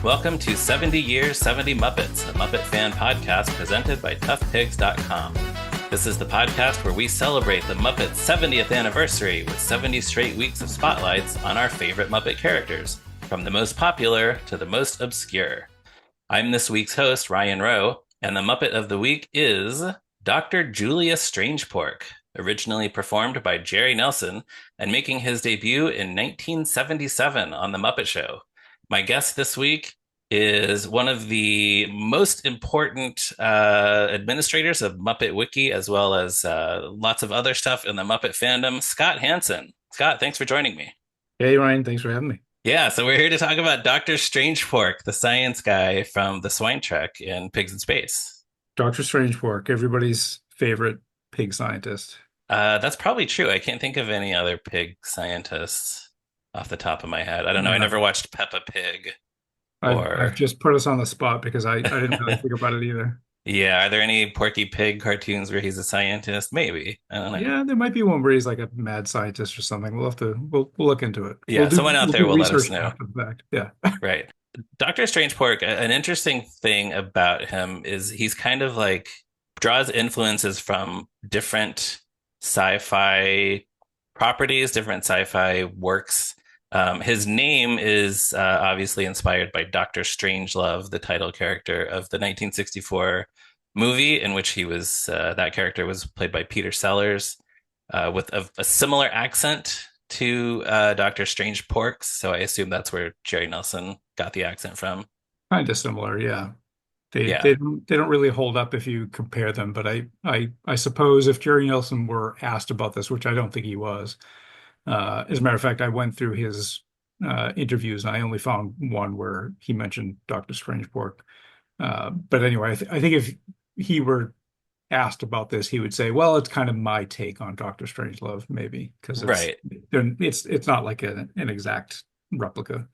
Welcome to 70 Years, 70 Muppets, a Muppet fan podcast presented by toughpigs.com. This is the podcast where we celebrate the Muppets' 70th anniversary with 70 straight weeks of spotlights on our favorite Muppet characters, from the most popular to the most obscure. I'm this week's host, Ryan Roe, and the Muppet of the Week is Dr. Julius Strangepork, originally performed by Jerry Nelson and making his debut in 1977 on The Muppet Show. My guest this week is one of the most important administrators of Muppet Wiki, as well as lots of other stuff in the Muppet fandom, Scott Hanson. Scott, thanks for joining me. Hey, Ryan, thanks for having me. Yeah, so we're here to talk about Dr. Strangepork, the science guy from the Swine Trek in Pigs in Space. Dr. Strangepork, everybody's favorite pig scientist. That's probably true. I can't think of any other pig scientists off the top of my head. I don't know. I never watched Peppa Pig. I've just put us on the spot because I didn't really think about it either. Yeah, are there any Porky Pig cartoons where he's a scientist? Maybe. I don't know. Yeah, there might be one where he's like a mad scientist or something. We'll look into it. Yeah, someone out there will let us know. After the fact. Yeah. Right. Dr. Strangepork, an interesting thing about him is he's kind of like draws influences from different sci-fi properties, different sci-fi works. His name is obviously inspired by Dr. Strangelove, the title character of the 1964 movie, in which that character was played by Peter Sellers, with a similar accent to Dr. Strangepork's. So I assume that's where Jerry Nelson got the accent from. Kind of similar, yeah. Yeah. They don't really hold up if you compare them, but I suppose if Jerry Nelson were asked about this, which I don't think he was. As a matter of fact, I went through his interviews and I only found one where he mentioned Dr. Strangepork. But anyway, I think if he were asked about this, he would say, "Well, it's kind of my take on Dr. Strangelove, maybe, because it's not like an exact replica."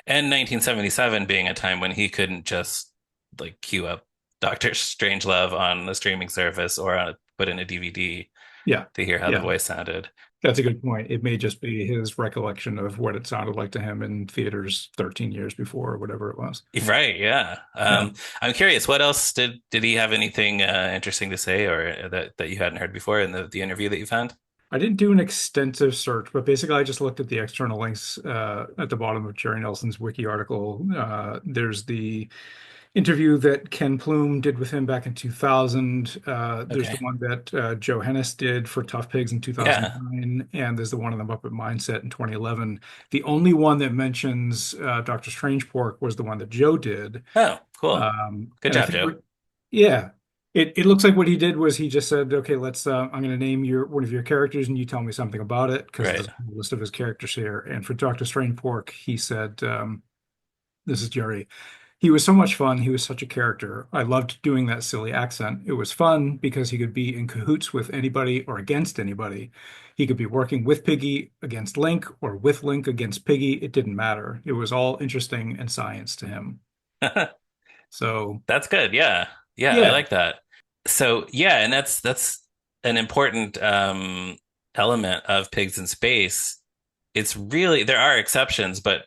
And 1977 being a time when he couldn't just like queue up Dr. Strangelove on the streaming service or put in a DVD to hear how the voice sounded. That's a good point. It may just be his recollection of what it sounded like to him in theaters 13 years before or whatever it was. Right, yeah. I'm curious, what else did he have anything interesting to say or that you hadn't heard before in the interview that you found? I didn't do an extensive search, but basically I just looked at the external links at the bottom of Jerry Nelson's wiki article. There's the interview that Ken Plume did with him back in 2000. There's the one that Joe Hennis did for Tough Pigs in 2009, and there's the one on the Muppet Mindset in 2011. The only one that mentions Dr. Strangepork was the one that Joe did. Oh, cool. Good job, Joe. Yeah. It looks like what he did was he just said, okay, I'm going to name one of your characters and you tell me something about it, because there's a list of his characters here. And for Dr. Strangepork, he said, this is Jerry. He was so much fun. He was such a character. I loved doing that silly accent. It was fun because he could be in cahoots with anybody or against anybody. He could be working with Piggy against Link or with Link against Piggy. It didn't matter. It was all interesting and science to him. So that's good. Yeah. I like that. So yeah, and that's an important element of Pigs in Space. It's really, there are exceptions, but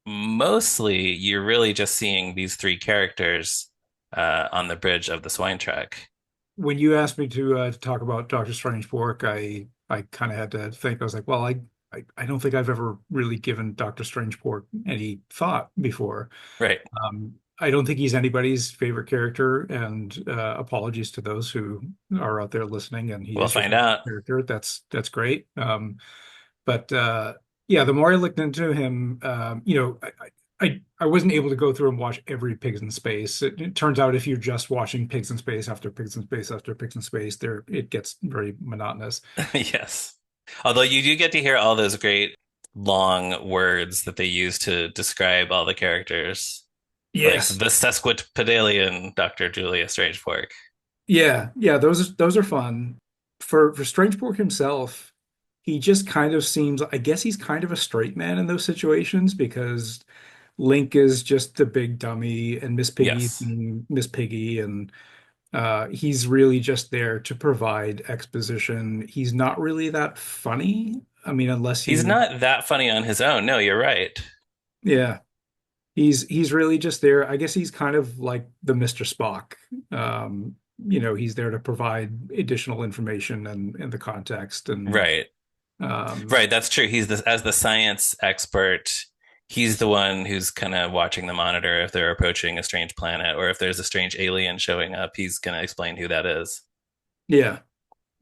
mostly you're really just seeing these three characters on the bridge of the Swine Trek. When you asked me to talk about Dr. Strangepork, I kind of had to think. I was like, well, I don't think I've ever really given Dr. Strangepork any thought before. Right. I don't think he's anybody's favorite character, and apologies to those who are out there listening. And we'll find out. Character, that's great. But yeah, the more I looked into him, I wasn't able to go through and watch every Pigs in Space. It turns out if you're just watching Pigs in Space after Pigs in Space after Pigs in Space, it gets very monotonous. Yes. Although you do get to hear all those great long words that they use to describe all the characters. Yes. Like the sesquipedalian Dr. Julius Strangepork. Yeah, those are fun. For Strangepork himself, he just kind of seems, I guess he's kind of a straight man in those situations, because Link is just the big dummy and Miss Piggy's Miss Piggy, and he's really just there to provide exposition. He's not really that funny. I mean, unless he's not that funny on his own. No, you're right. Yeah. He's really just there. I guess he's kind of like the Mr. Spock. He's there to provide additional information and the context and Right. um, Right, that's true. He's as the science expert, he's the one who's kind of watching the monitor if they're approaching a strange planet or if there's a strange alien showing up, he's going to explain who that is. yeah.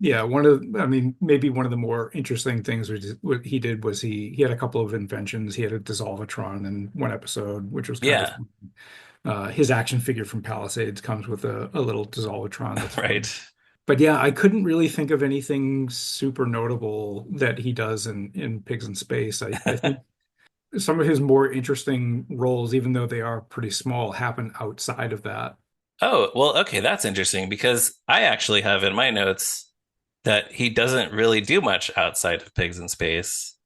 Yeah, I mean, maybe one of the more interesting things what he did was he had a couple of inventions. He had a dissolvatron in one episode, which was kind of Yeah, his action figure from Palisades comes with a little dissolvatron that's fun. right. But yeah, I couldn't really think of anything super notable that he does in Pigs in Space. I think some of his more interesting roles, even though they are pretty small, happen outside of that. Oh, well, okay, that's interesting because I actually have in my notes that he doesn't really do much outside of Pigs in Space.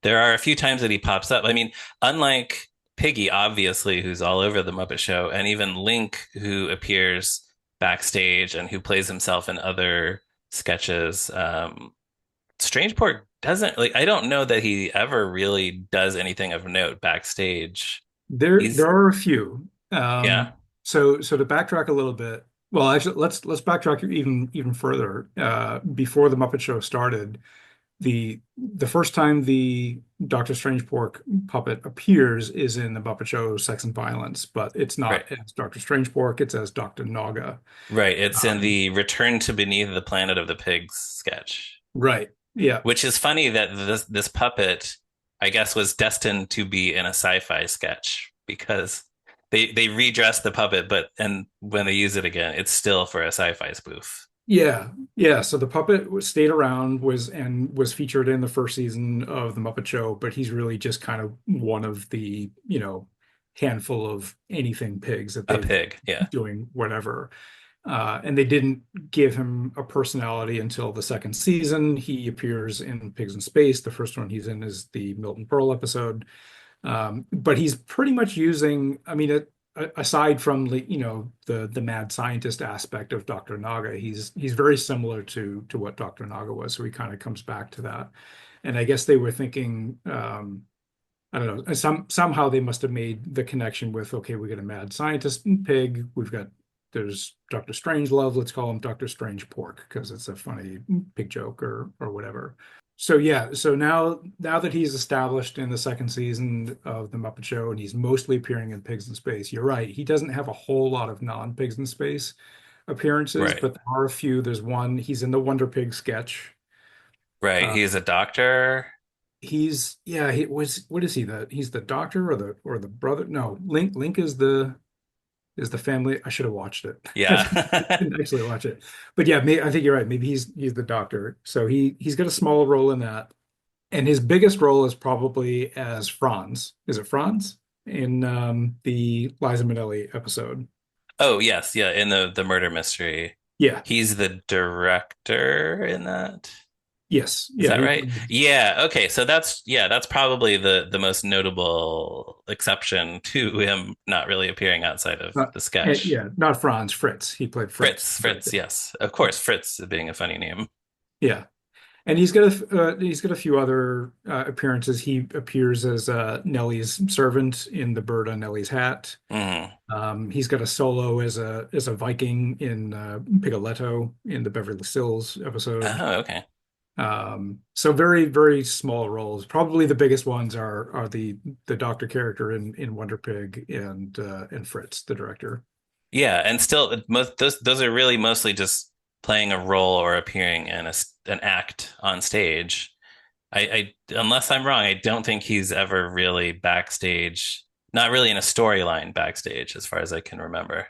There are a few times that he pops up. I mean, unlike Piggy, obviously, who's all over the Muppet Show, and even Link, who appears backstage and who plays himself in other sketches, Strangeport doesn't like. I don't know that he ever really does anything of note backstage. There He's are a few. yeah, So to backtrack a little bit, well, actually, let's backtrack even further. Before the Muppet Show started, the first time the Doctor Strangepork puppet appears is in the Muppet Show Sex and Violence, but it's right, not as Doctor Strangepork, it's as Dr. Naga. right. It's in Um, the Return to Beneath the Planet of the Pigs sketch. right. Yeah. Which is funny that this puppet, I guess, was destined to be in a sci-fi sketch because they redressed the puppet, but and when they use it again, it's still for a sci-fi spoof. Yeah, yeah. So the puppet stayed around was featured in the first season of the Muppet Show, but he's really just kind of one of the, handful of anything pigs that A they've pig, yeah, doing whatever. And they didn't give him a personality until the second season. He appears in Pigs in Space. The first one he's in is the Milton Berle episode. But he's pretty much using, I mean, aside from the mad scientist aspect of Dr. Naga, he's very similar to what Dr. Naga was. So he kind of comes back to that. And I guess they were thinking, I don't know, somehow they must have made the connection with, okay, we got a mad scientist pig. There's Dr. Strangelove. Let's call him Dr. Strangepork because it's a funny pig joke or whatever. So yeah, so now that he's established in the second season of the Muppet Show and he's mostly appearing in Pigs in Space, you're right. He doesn't have a whole lot of non-Pigs in Space appearances, right, but there are a few. There's one, he's in the Wonder Pig sketch. right. Uh, He's a doctor. he was what is he he's the doctor or the brother? No, Link is the family. I should have watched it. I Yeah, didn't actually watch it, but yeah, I think you're right. Maybe he's the doctor. So he's got a small role in that, and his biggest role is probably as Franz. Is it Franz in the Liza Minnelli episode? Oh, yes, yeah, in the murder mystery. Yeah. He's the director in that. Yes. Is Yeah. that right? Yeah, okay. So that's probably the most notable exception to him not really appearing outside of Not, the sketch. yeah. Not Franz. Fritz. He played Fritz. Fritz, yes. Of course, Fritz being a funny name. Yeah. And he's got a few other appearances. He appears as Nellie's servant in the Bird on Nellie's Hat. Mhm. He's got a solo as a Viking in Pigoletto in the Beverly Sills episode. Oh, okay. So very, very small roles. Probably the biggest ones are the doctor character in Wonder Pig and Fritz, the director. Yeah, and still most those are really mostly just playing a role or appearing in an act on stage. I unless I'm wrong, I don't think he's ever really backstage, not really in a storyline backstage as far as I can remember.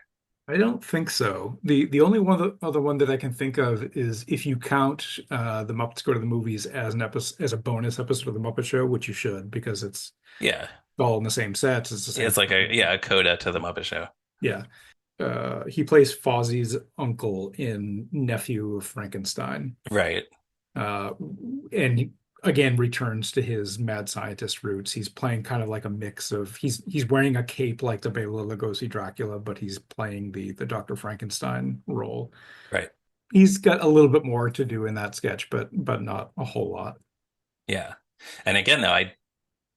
I don't think so. The only other one that I can think of is if you count the Muppets Go to the Movies as an episode as a bonus episode of the Muppet Show, which you should because it's Yeah. all in the same sets. It's the same. It's like a coda to the Muppet Show. Yeah. He plays Fozzie's uncle in Nephew of Frankenstein. Right. Uh, and he, again returns to his mad scientist roots. He's playing kind of like a mix of he's wearing a cape like the Bela Lugosi Dracula, but he's playing the Dr. Frankenstein role. Right. He's got a little bit more to do in that sketch, but not a whole lot. Yeah. And again, though, I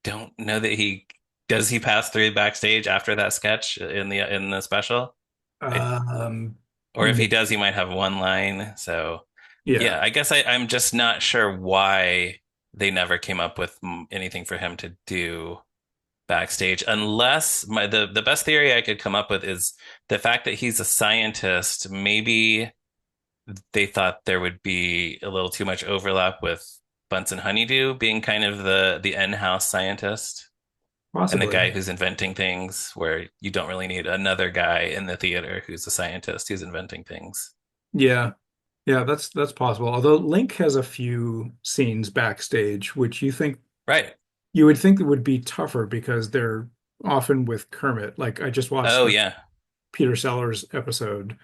don't know that he Does he pass through backstage after that sketch in the special? I, Um, or if he does, he might have one line. So yeah, yeah, I guess I'm just not sure why they never came up with anything for him to do backstage, unless the best theory I could come up with is the fact that he's a scientist. Maybe they thought there would be a little too much overlap with Bunsen Honeydew being kind of the in-house scientist and the possibly. guy who's inventing things, where you don't really need another guy in the theater who's a scientist who's inventing things. Yeah, yeah, that's possible. Although Link has a few scenes backstage, which Right. you would think that would be tougher because they're often with Kermit. Like I just watched Oh the yeah. Peter Sellers episode,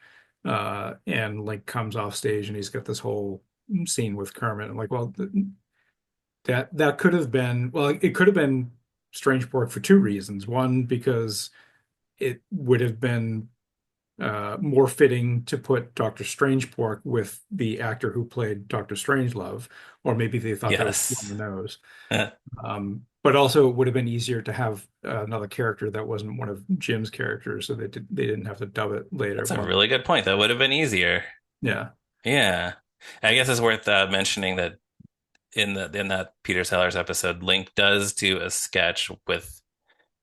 and Link comes off stage and he's got this whole scene with Kermit. I'm like, well, that could have been well, it could have been Strange Pork for two reasons. One, because it would have been more fitting to put Dr. Strangepork with the actor who played Dr. Strangelove, or maybe they thought that was on the Yes. nose. But also, it would have been easier to have another character that wasn't one of Jim's characters, so they didn't have to dub it later. That's a But really good point. That would have been easier. yeah, Yeah. I guess it's worth mentioning that in that Peter Sellers episode, Link does do a sketch with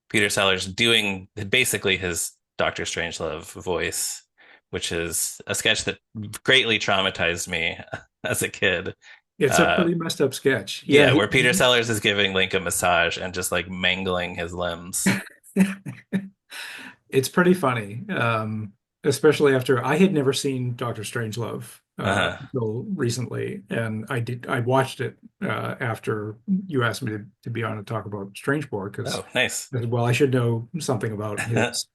Peter Sellers doing basically his Doctor Strangelove voice, which is a sketch that greatly traumatized me as a kid. it's a Uh, pretty messed up sketch. Yeah, yeah, where Peter Sellers is giving Link a massage and just like mangling his limbs. it's pretty funny, especially after I had never seen Doctor Strangelove Uh-huh. until recently, and I watched it after you asked me to be on and talk about Strangeport because, Oh, nice. well, I should know something about his,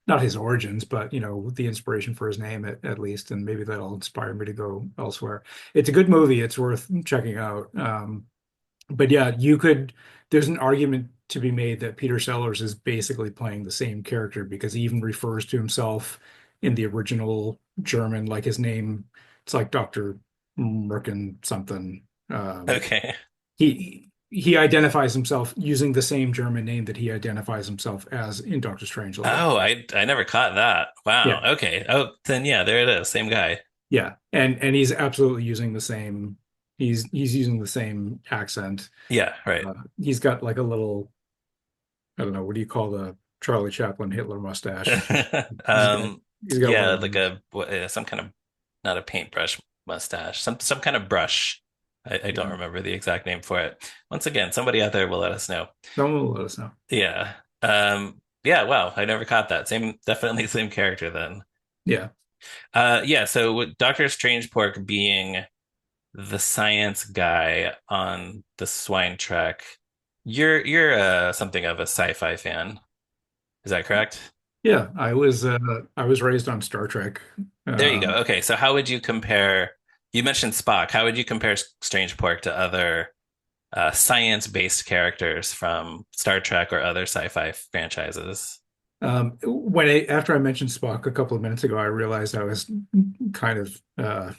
not his origins, but the inspiration for his name at least, and maybe that'll inspire me to go elsewhere. It's a good movie. It's worth checking out. But yeah, there's an argument to be made that Peter Sellers is basically playing the same character because he even refers to himself in the original German, like his name, it's like Dr. Merkin something. Okay. He identifies himself using the same German name that he identifies himself as in Doctor Strangelove. Oh, I never caught that. Yeah, Wow. Okay. Oh, then yeah, there it is. Same guy. yeah, and he's absolutely using the same. He's using the same accent. Yeah, right. He's got like a little, I don't know, what do you call the Charlie Chaplin Hitler mustache? He's got he's got one Yeah, of like those. some kind of not a paintbrush mustache, some kind of brush. I don't Yeah. remember the exact name for it. Once again, somebody out there will let us know. Someone will let us know. Yeah. Yeah, wow, I never caught that. Same, definitely same character then. Yeah. Yeah, so with Dr. Strangepork being the science guy on the swine trek, you're something of a sci-fi fan. Is that correct? Yeah. I was raised on Star Trek. There you go. Um, Okay, so how would you compare? You mentioned Spock. How would you compare Strangepork to other science-based characters from Star Trek or other sci-fi franchises? after I mentioned Spock a couple of minutes ago, I realized I was kind of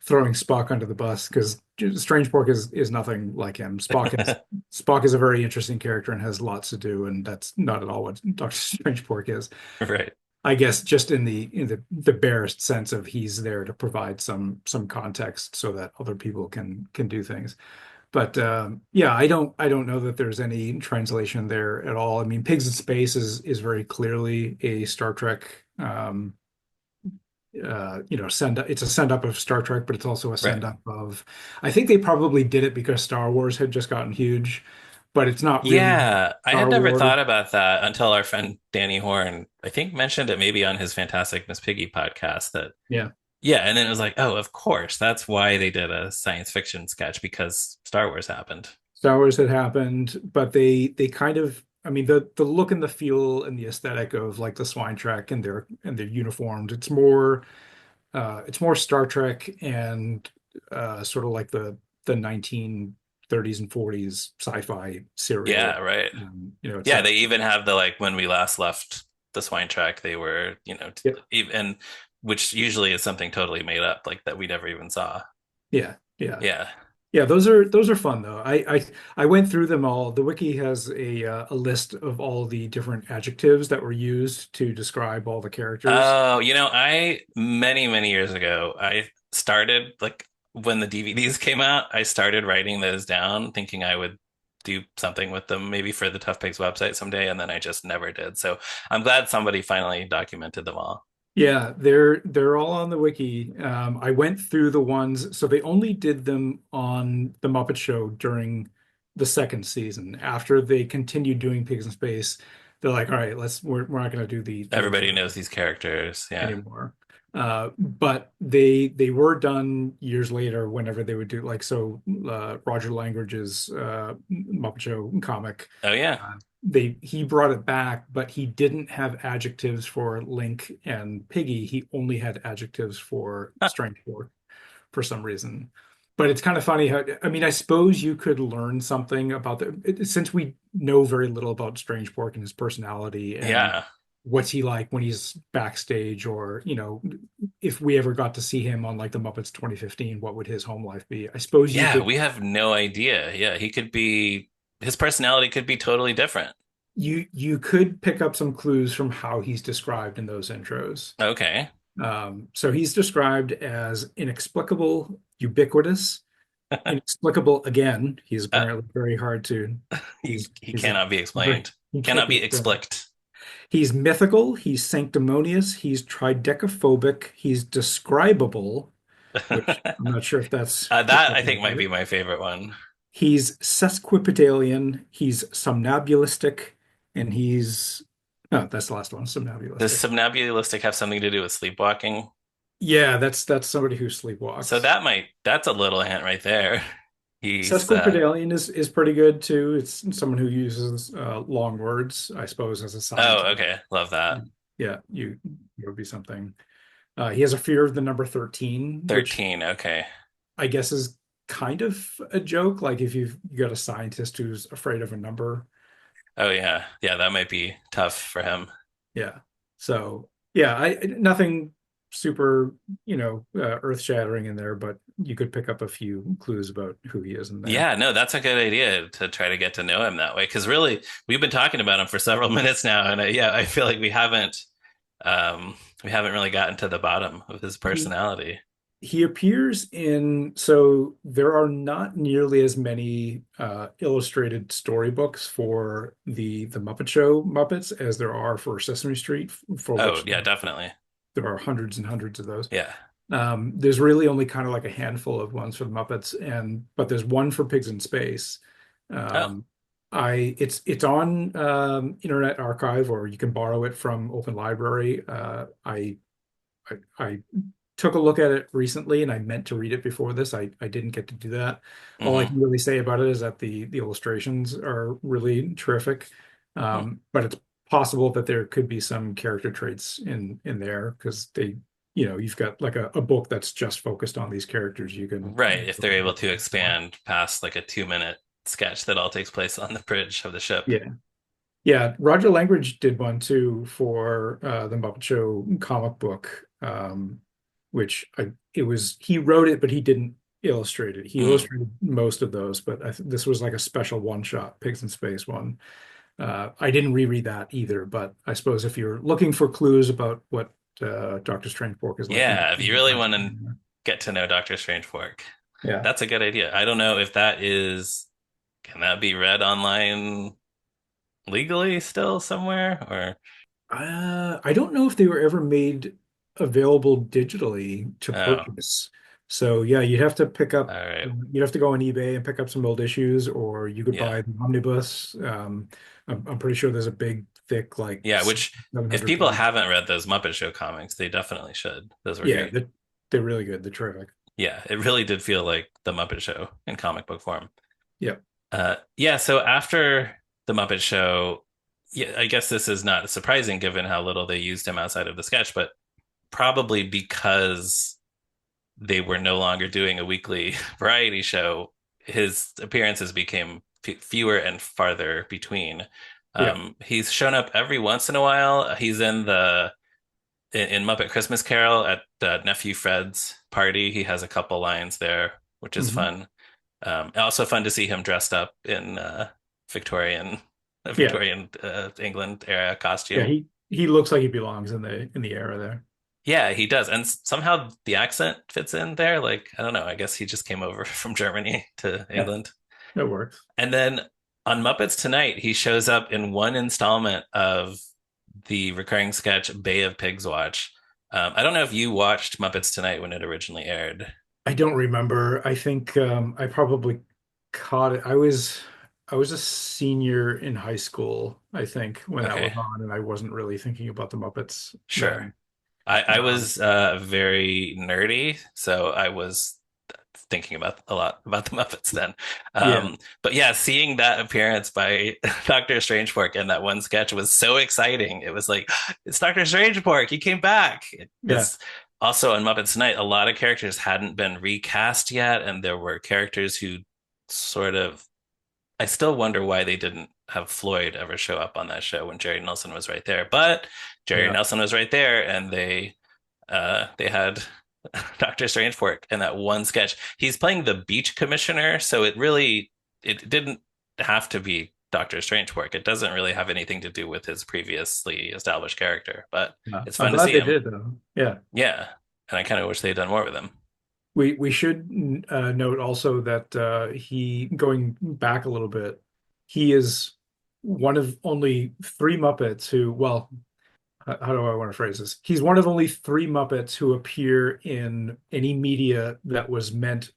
throwing Spock under the bus because Strangepork is nothing like him. Spock is a very interesting character and has lots to do, and that's not at all what Dr. Strangepork is. Right. I guess just in the barest sense of he's there to provide some context so that other people can do things. But yeah, I don't know that there's any translation there at all. I mean, Pigs in Space is very clearly a Star Trek it's a send up of Star Trek, but it's also a Right. send up of I think they probably did it because Star Wars had just gotten huge, but it's not really Yeah, I had Star never Wars. thought about that until our friend Danny Horn, I think, mentioned it maybe on his Fantastic Miss Piggy podcast that Yeah. yeah, and then it was like, oh, of course, that's why they did a science fiction sketch because Star Wars happened. Star Wars had happened, but they kind of I mean the look and the feel and the aesthetic of like the swine trek and their uniforms, it's more Star Trek and sort of like the 1930s and 40s sci-fi Yeah, serial. right. It's Yeah, that. they even have the like when we last left the swine track, they were, Yeah, even which usually is something totally made up, like that we never even saw. yeah, yeah. Yeah. Yeah, those are fun though. I went through them all. The wiki has a list of all the different adjectives that were used to describe all the characters. Oh, I many, many years ago, I started like when the DVDs came out, I started writing those down, thinking I would do something with them, maybe for the Tough Pigs website someday, and then I just never did. So I'm glad somebody finally documented them all. Yeah, they're all on the wiki. I went through the ones, so they only did them on the Muppet Show during the second season. After they continued doing Pigs in Space, they're like, all right, we're not going to do the Everybody original knows these characters. Yeah. anymore. But they were done years later whenever they would do like so Roger Langridge's Muppet Show comic. Oh, yeah. He brought it back, but he didn't have adjectives for Link and Piggy. He only had adjectives for Strangepork for some reason. But it's kind of funny how, I mean, I suppose you could learn something about since we know very little about Strangepork and his personality and Yeah. what's he like when he's backstage, or, if we ever got to see him on like the Muppets 2015, what would his home life be? I suppose you Yeah, could we have no idea. Yeah, his personality could be totally different. you could pick up some clues from how he's described in those intros. Okay. So he's described as inexplicable, ubiquitous, inexplicable again. He's Uh, apparently very hard to. he He's a cannot be very explained. he can't Cannot be be explained. explicit. He's mythical. He's sanctimonious. He's tridecaphobic. He's describable, which I'm not sure if that's That I think might be my favorite one. He's sesquipedalian. He's somnambulistic, and he's no, that's the last one. Does Somnambulistic. somnambulistic have something to do with sleepwalking? Yeah, that's somebody who So sleepwalks. that's a little hint right there. He's Sesquipedalian is pretty good too. It's someone who uses long words, I suppose, as a oh, scientist. okay. Love that. Yeah, it would be something. He has a fear of the number 13, which 13. Okay. I guess is kind of a joke. Like if you got a scientist who's afraid of a number. Oh, yeah. Yeah, that might be tough for him. Yeah. So yeah, I nothing super, earth-shattering in there, but you could pick up a few clues about who he is in there. Yeah, no, that's a good idea to try to get to know him that way. Because really, we've been talking about him for several minutes now, and yeah, I feel like we haven't really gotten to the bottom of his He personality. he appears in, so there are not nearly as many illustrated storybooks for the Muppet Show Muppets as there are for Sesame Street, for Oh, which yeah, definitely. there are hundreds and hundreds of those. Yeah. There's really only kind of like a handful of ones for the Muppets, but there's one for Pigs in Space. Oh, Um, it's on Internet Archive, or you can borrow it from Open Library. I took a look at it recently, and I meant to read it before this. I didn't get to do that. All I hmm can really say about it is that the illustrations are really terrific. But it's possible that there could be some character traits in there because you've got like a book that's just focused on these characters. You can Right. If they're able to expand past like a 2 minute sketch that all takes place on the bridge of the ship. yeah. Yeah, Roger Langridge did one too for the Muppet Show comic book, which he wrote it, but he didn't illustrate it. He Mm. illustrated most of those, but this was like a special one-shot Pigs in Space one. I didn't reread that either, but I suppose if you're looking for clues about what Dr. Strangepork is like, Yeah, if you really want to get to know Doctor Strangepork, yeah. that's a good idea. I don't know if can that be read online legally still somewhere or I don't know if they were ever made available digitally to oh, purchase. So yeah, all right. you'd have to go on eBay and pick up some old issues, or you could Yeah. buy the omnibus. I'm pretty sure there's a big, thick, like Yeah, which if 700 people page. haven't read those Muppet Show comics, they definitely should. Those were Yeah, great. they're really good. They're terrific. Yeah, it really did feel like the Muppet Show in comic book form. Yeah. Yeah, so after the Muppet Show, yeah, I guess this is not surprising given how little they used him outside of the sketch, but probably because they were no longer doing a weekly variety show, his appearances became fewer and farther between. Yeah. He's shown up every once in a while. He's in Muppet Christmas Carol at Nephew Fred's party. He has a couple lines there, which is Mhm. fun. Also fun to see him dressed up in Victorian Yeah, Victorian England era yeah, costume. he looks like he belongs in the era there. Yeah, he does. And somehow the accent fits in there. Like, I don't know. I guess he just came over from Germany to Yeah, England. that works. And then on Muppets Tonight, he shows up in one installment of the recurring sketch Bay of Pigs Watch. I don't know if you watched Muppets Tonight when it originally aired. I don't remember. I think I probably caught it. I was a senior in high school, I think, when that was Okay, on, and I wasn't really thinking about the Muppets sure. then. I Um, was very nerdy, so I was thinking about a lot about the Muppets then. yeah, But yeah, seeing that appearance by Dr. Strangepork in that one sketch was so exciting. It was like, it's Dr. Strangepork, he came back. yeah, Because also on Muppets Tonight, a lot of characters hadn't been recast yet, and there were characters who sort of, I still wonder why they didn't have Floyd ever show up on that show when Jerry Nelson was right there. But Jerry yeah. Nelson was right there, and they had Dr. Strangepork in that one sketch. He's playing the beach commissioner, so it didn't have to be Dr. Strangepork. It doesn't really have anything to do with his previously established character, but Yeah. it's I'm fun to glad see they him. did though. Yeah. Yeah. And I kind of wish they'd done more with him. We should note also that he going back a little bit, he is one of only three Muppets who, well, how do I want to phrase this? He's one of only three Muppets who appear in any media that was meant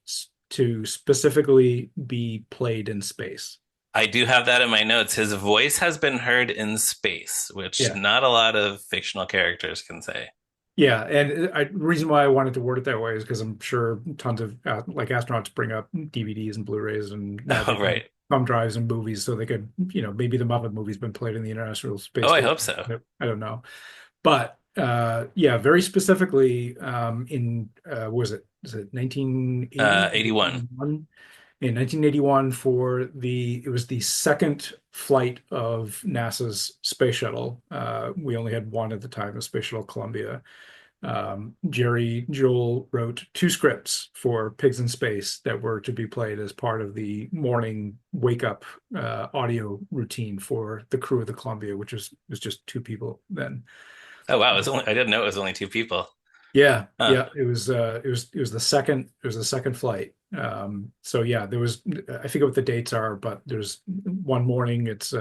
to specifically be played in space. I do have that in my notes. His voice has been heard in space, which Yeah. not a lot of fictional characters can say. Yeah, and reason why I wanted to word it that way is because I'm sure tons of like astronauts bring up DVDs and Blu-rays and Oh, magic and right. thumb drives and movies, so they could, maybe the Muppet movie's been played in the International Space Oh, I Station. hope so. I don't know, but yeah, very specifically, in was it 1980? 81. In 1981 for it was the second flight of NASA's space shuttle. We only had one at the time, the Space Shuttle Columbia. Jerry Joel wrote two scripts for Pigs in Space that were to be played as part of the morning wake up audio routine for the crew of the Columbia, which was just two people then. Oh, wow. Uh, I didn't know it was only two people. yeah, Huh. yeah, it was the second flight. So yeah, there was, I forget what the dates are, but there's one morning it's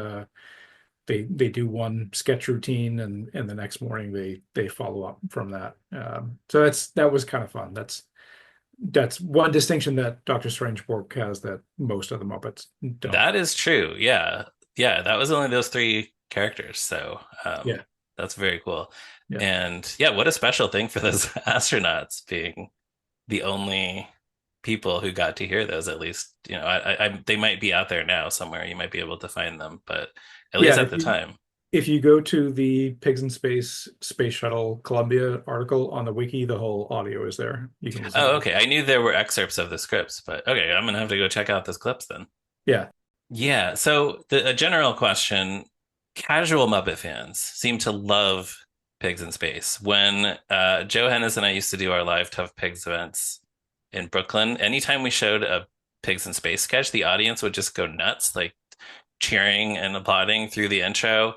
they do one sketch routine, and the next morning they follow up from that. So that was kind of fun. That's one distinction that Dr. Strangepork has that most of the Muppets don't. That is true. Yeah. Yeah, that was only those three characters. So, Yeah, that's very cool. yeah. And yeah, what a special thing for those astronauts being the only people who got to hear those, at least, they might be out there now somewhere. You might be able to find them, but at least Yeah, at the time. if you go to the Pigs in Space Shuttle Columbia article on the wiki, the whole audio is there. You can listen to Oh, it. okay. I knew there were excerpts of the scripts, but okay, I'm gonna have to go check out those clips then. Yeah. Yeah. So a general question, casual Muppet fans seem to love Pigs in Space. When Joe Hennes and I used to do our live Tough Pigs events in Brooklyn, anytime we showed a Pigs in Space sketch, the audience would just go nuts, like cheering and applauding through the intro.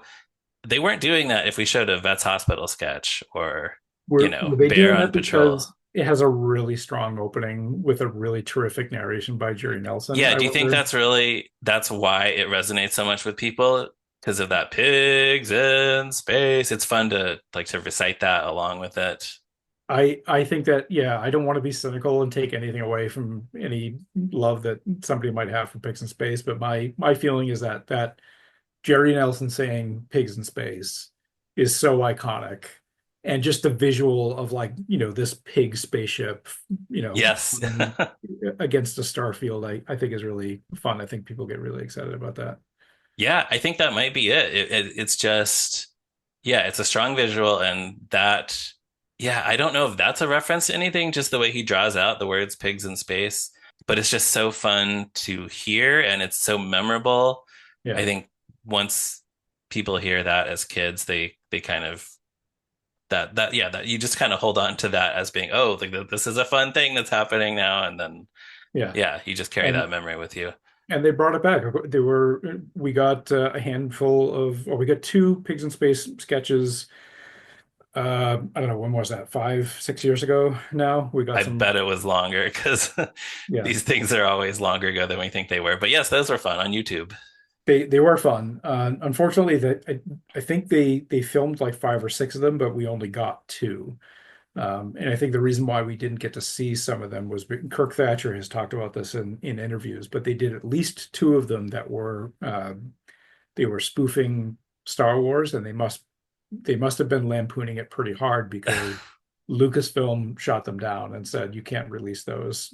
They weren't doing that if we showed a Vets Hospital sketch or, Were they Bear doing on that Patrol. because it has a really strong opening with a really terrific narration by Jerry Nelson? Yeah, I do you think wonder. that's why it resonates so much with people? Because of that pigs in space. It's fun to like to recite that along with it. I think that, yeah, I don't want to be cynical and take anything away from any love that somebody might have for Pigs in Space, but my feeling is that Jerry Nelson saying "pigs in space" is so iconic, and just the visual of, like, this pig spaceship, Yes. against a star field, I think is really fun. I think people get really excited about that. Yeah, I think that might be it. It's just, yeah, it's a strong visual and yeah, I don't know if that's a reference to anything, just the way he draws out the words pigs in space, but it's just so fun to hear and it's so memorable. I Yeah, think once people hear that as kids, they kind of that you just kind of hold on to that as being, oh, like this is a fun thing that's happening now, and then Yeah. Yeah, you just carry that And memory with you. and they brought it back. We got a handful of, or we got two Pigs in Space sketches. I don't know, when was that? 5, 6 years ago now. We got I some, bet it was longer because yeah, these things are always longer ago than we think they were. But yes, those were fun on YouTube. they were fun. Unfortunately, I think they filmed like 5 or 6 of them, but we only got two. And I think the reason why we didn't get to see some of them was Kirk Thatcher has talked about this in interviews, but they did at least two of them that were they were spoofing Star Wars, and they must have been lampooning it pretty hard because Lucasfilm shot them down and said you can't release those.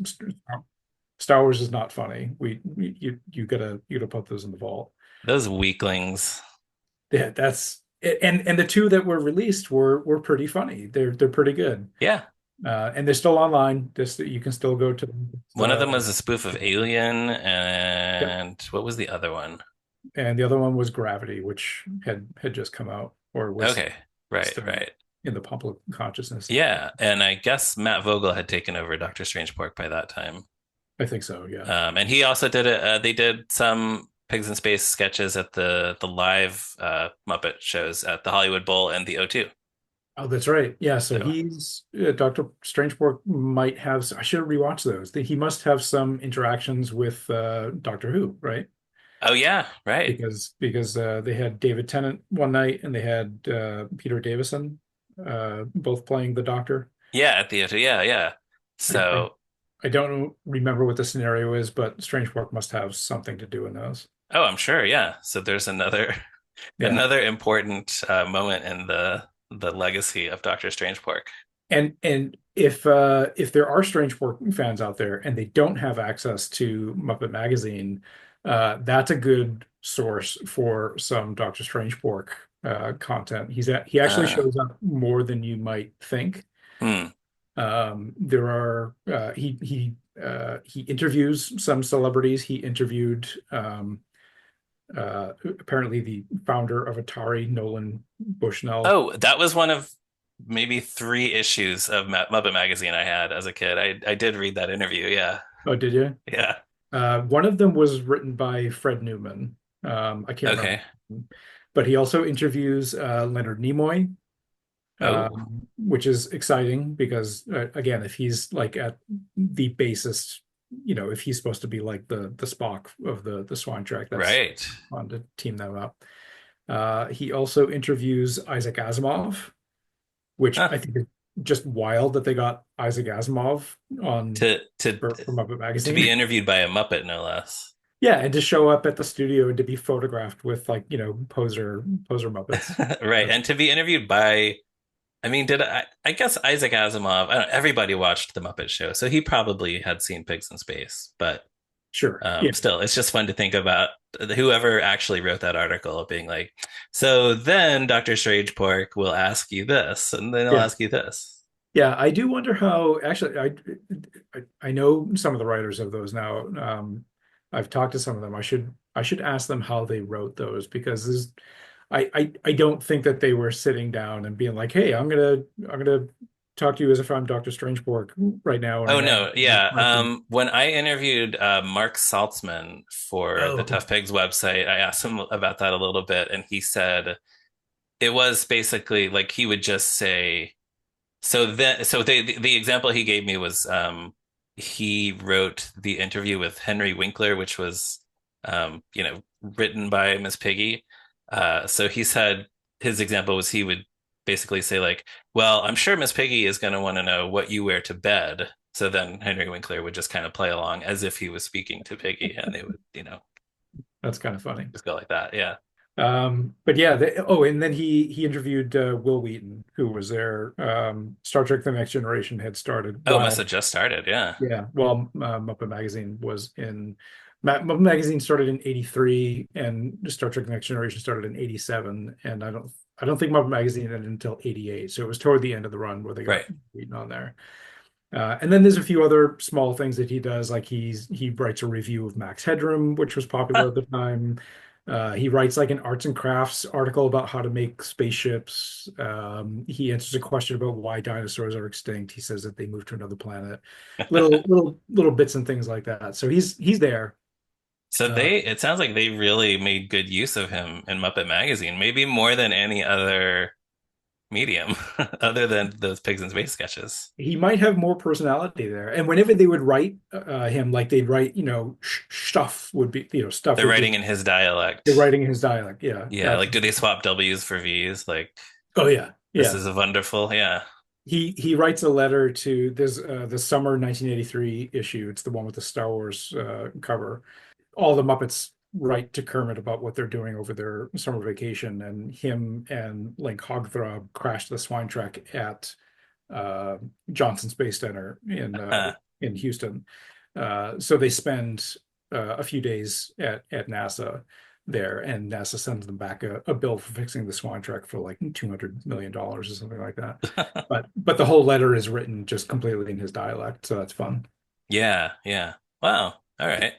Star Wars is not funny. You gotta put those in the vault. Those weaklings. Yeah, that's and the two that were released were pretty funny. They're pretty good. Yeah. And they're still online. Just you can still go to them. One of them was a spoof of Alien, Yep. and what was the other one? And the other one was Gravity, which had just come out or was Okay. Right, still right. in the public consciousness. Yeah, and I guess Matt Vogel had taken over Dr. Strangepork by that time. I think so, yeah. And he also did it. They did some Pigs in Space sketches at the live Muppet shows at the Hollywood Bowl and the O2. Oh, that's right. Yeah, so So, he's Dr. Strangepork might have. I should have rewatched those. He must have some interactions with Doctor Who, right? oh yeah, right. Because they had David Tennant one night and they had Peter Davison both playing the Doctor. Yeah, at the O2. Yeah, yeah. I, I So, I don't remember what the scenario is, but Strangepork must have something to do in those. oh, I'm sure. Yeah. So there's another Yeah. another important moment in the legacy of Doctor Strangepork. And if there are Strangepork fans out there and they don't have access to Muppet Magazine, that's a good source for some Doctor Strangepork content. He actually Uh, shows up more than you might think. hmm. There are he interviews some celebrities. He interviewed apparently the founder of Atari, Nolan Bushnell. Oh, that was one of maybe three issues of Muppet Magazine I had as a kid. I did read that interview. Yeah. Oh, did you? Yeah. One of them was written by Fred Newman. I can't remember, Okay. but he also interviews Leonard Nimoy, Oh, which is exciting because again, if he's like at the basis, if he's supposed to be like the Spock of the Swan Trek, that's right. fun to team them up. He also interviews Isaac Asimov, which I Huh. think is just wild that they got Isaac Asimov on To to for Muppet to be Magazine. interviewed by a Muppet, no less. Yeah, and to show up at the studio and to be photographed with like, poser Muppets. Right. And to be interviewed by, I mean, I guess Isaac Asimov, I don't, everybody watched The Muppet Show, so he probably had seen Pigs in Space, but Sure. Yeah. still, it's just fun to think about whoever actually wrote that article being like, so then Dr. Strangepork will ask you this, and then he'll Yeah. ask you this. Yeah. I do wonder how actually I know some of the writers of those now. I've talked to some of them. I should ask them how they wrote those because I don't think that they were sitting down and being like, hey, I'm gonna talk to you as if I'm Dr. Strangepork right now and Oh I'm writing no, yeah. this. When I interviewed Mark Saltzman for the Oh, Tough Pigs website, I asked him about that a little bit, and he said it was basically like he would just say, the example he gave me was he wrote the interview with Henry Winkler, which was written by Miss Piggy. So he said his example was he would basically say like, well, I'm sure Miss Piggy is going to want to know what you wear to bed. So then Henry Winkler would just kind of play along as if he was speaking to Piggy, and they would, that's kind of funny. just go like that. Yeah. But yeah, and then he interviewed Will Wheaton, who was there. Star Trek: The Next Generation had started Oh, it must while have just started. Yeah. yeah, while Muppet Magazine was in Muppet Magazine started in '83, and Star Trek: The Next Generation started in '87, and I don't think Muppet Magazine ended until '88, so it was toward the end of the run where they got Right. Wheaton on there. And then there's a few other small things that he does, like he writes a review of Max Headroom, which was popular Huh. at the time. He writes like an arts and crafts article about how to make spaceships. He answers a question about why dinosaurs are extinct. He says that they moved to another planet. Little bits and things like that. So he's there. So Uh, it sounds like they really made good use of him in Muppet Magazine, maybe more than any other medium other than those Pigs in Space sketches. he might have more personality there. And whenever they would write him, like they'd write, stuff would be, stuff They're would be writing in his they're dialect. writing in his dialect. Yeah, Yeah, like do they absolutely. swap W's for V's? Like Oh yeah, this yeah. is a wonderful, yeah. He writes a letter to this the summer 1983 issue. It's the one with the Star Wars cover. All the Muppets write to Kermit about what they're doing over their summer vacation, and him and Link Hogthrob crashed the swine track at uh, Johnson Space Center in Houston. So they spend a few days at NASA there, and NASA sends them back a bill for fixing the Swan Trek for like $200 million or something like that. But the whole letter is written just completely in his dialect, so that's fun. Yeah, yeah. Wow. All right.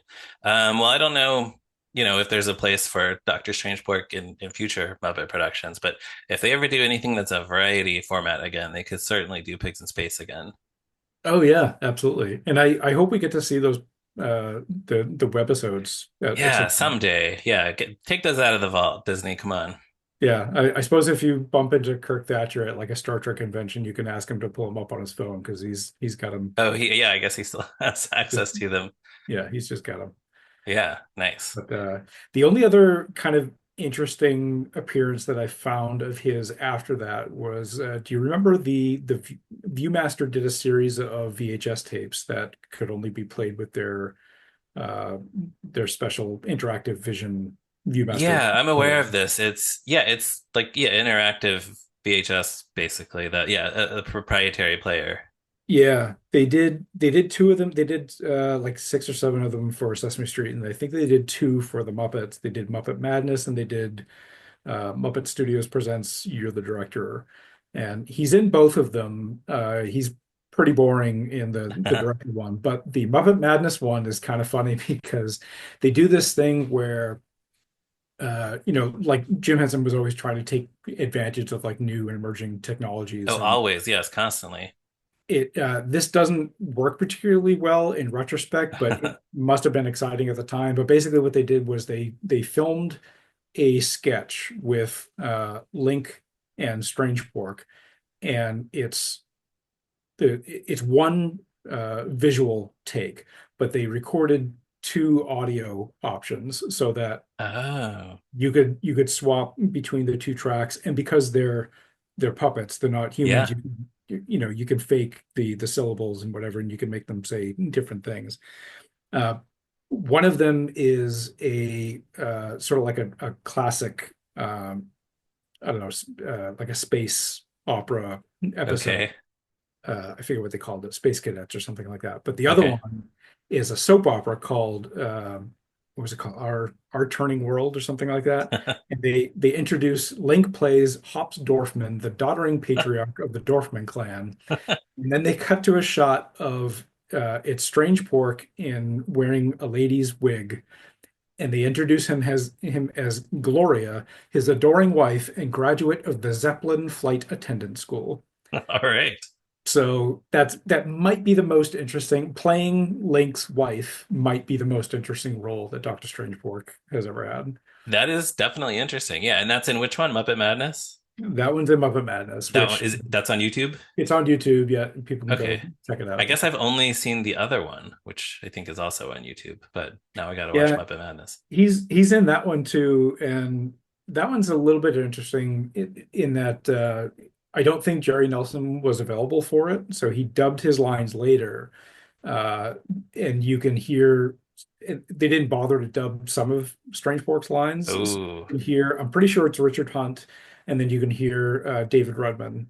Well, I don't know, if there's a place for Dr. Strangepork in future Muppet productions, but if they ever do anything that's a variety format again, they could certainly do Pigs in Space again. Oh yeah, absolutely. And I hope we get to see those the webisodes at Yeah, some point. someday. Yeah, take those out of the vault, Disney. Come on. Yeah, I suppose if you bump into Kirk Thatcher at like a Star Trek convention, you can ask him to pull him up on his phone because he's got him. Oh, yeah, I guess he still has access to them. Yeah, he's just got him. Yeah, nice. But the only other kind of interesting appearance that I found of his after that was, do you remember Viewmaster did a series of VHS tapes that could only be played with uh, their special interactive vision Viewmaster Yeah, I'm aware of players. this. It's like interactive VHS basically that a proprietary player. Yeah, they did two of them. They did like six or seven of them for Sesame Street, and I think they did two for the Muppets. They did Muppet Madness and they did Muppet Studios Presents You're the Director. And he's in both of them. He's pretty boring in the directed one, but the Muppet Madness one is kind of funny because they do this thing where like Jim Henson was always trying to take advantage of like new and emerging technologies, Oh, and always, yes, constantly. it this doesn't work particularly well in retrospect, but it must have been exciting at the time. But basically, what they did was they filmed a sketch with Link and Strangepork, and it's one visual take, but they recorded two audio options so that Oh, you could swap between the two tracks, and because they're puppets, they're not humans. yeah. You can fake the syllables and whatever, and you can make them say different things. Uh, One of them is a sort of like a classic, I don't know, like a space opera episode. Okay. I forget what they called it, Space Cadets or something like that. But the other Okay. one is a soap opera called what was it called? Our Turning World or something like that. And they introduce Link plays Hops Dorfman, the doddering patriarch of the Dorfman clan. And then they cut to a shot of it's Strangepork in wearing a lady's wig, and they introduce him as Gloria, his adoring wife and graduate of the Zeppelin Flight Attendant School. All right. So that might be the most interesting. Playing Link's wife might be the most interesting role that Doctor Strangepork has ever had. That is definitely interesting. Yeah, and that's in which one? Muppet Madness? That one's in Muppet Madness, That one which is that's on YouTube? it's on YouTube. Yeah, people can go Okay. check it I out. guess I've only seen the other one, which I think is also on YouTube, but now I gotta watch Yeah, Muppet Madness. he's in that one too, and that one's a little bit interesting in that I don't think Jerry Nelson was available for it, so he dubbed his lines later, uh, and you can hear they didn't bother to dub some of Strangepork's lines. So Oh, you can hear, I'm pretty sure it's Richard Hunt, and then you can hear David Rudman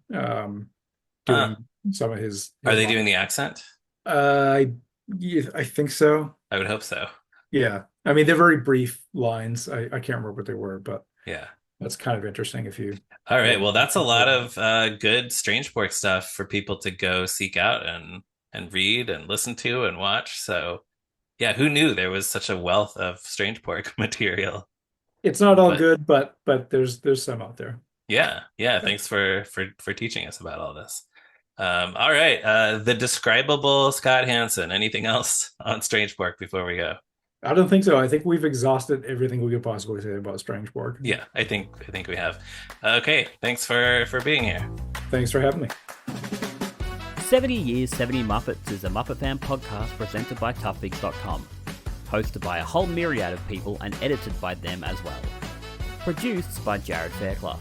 huh. doing some of Are his they lines. doing the accent? Uh, yeah, I think so. I would hope so. Yeah. I mean, they're very brief lines. I can't remember what they were, but Yeah. that's kind of interesting All if right. you Well, that's a lot want. of good Strangeport stuff for people to go seek out and read and listen to and watch. So, yeah, who knew there was such a wealth of Strangeport material? It's not all But good, but there's some out there. yeah, yeah. Thanks for teaching us about all this. All right. The describable Scott Hanson. Anything else on Strangepork before we go? I don't think so. I think we've exhausted everything we could possibly say about Strangepork. Yeah, I think we have. Okay, thanks for being here. Thanks for having me. 70 Years, 70 Muppets is a Muppet Fan podcast presented by toughpigs.com, hosted by a whole myriad of people and edited by them as well. Produced by Jared Fairclough.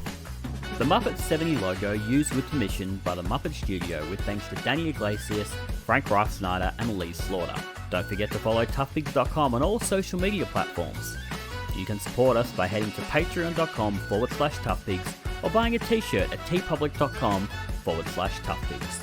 The Muppets 70 logo used with permission by the Muppet Studio with thanks to Danny Iglesias, Frank Reich Snyder and Lee Slaughter. Don't forget to follow toughpigs.com on all social media platforms. You can support us by heading to patreon.com/toughpigs or buying a t-shirt at tpublic.com/toughpigs.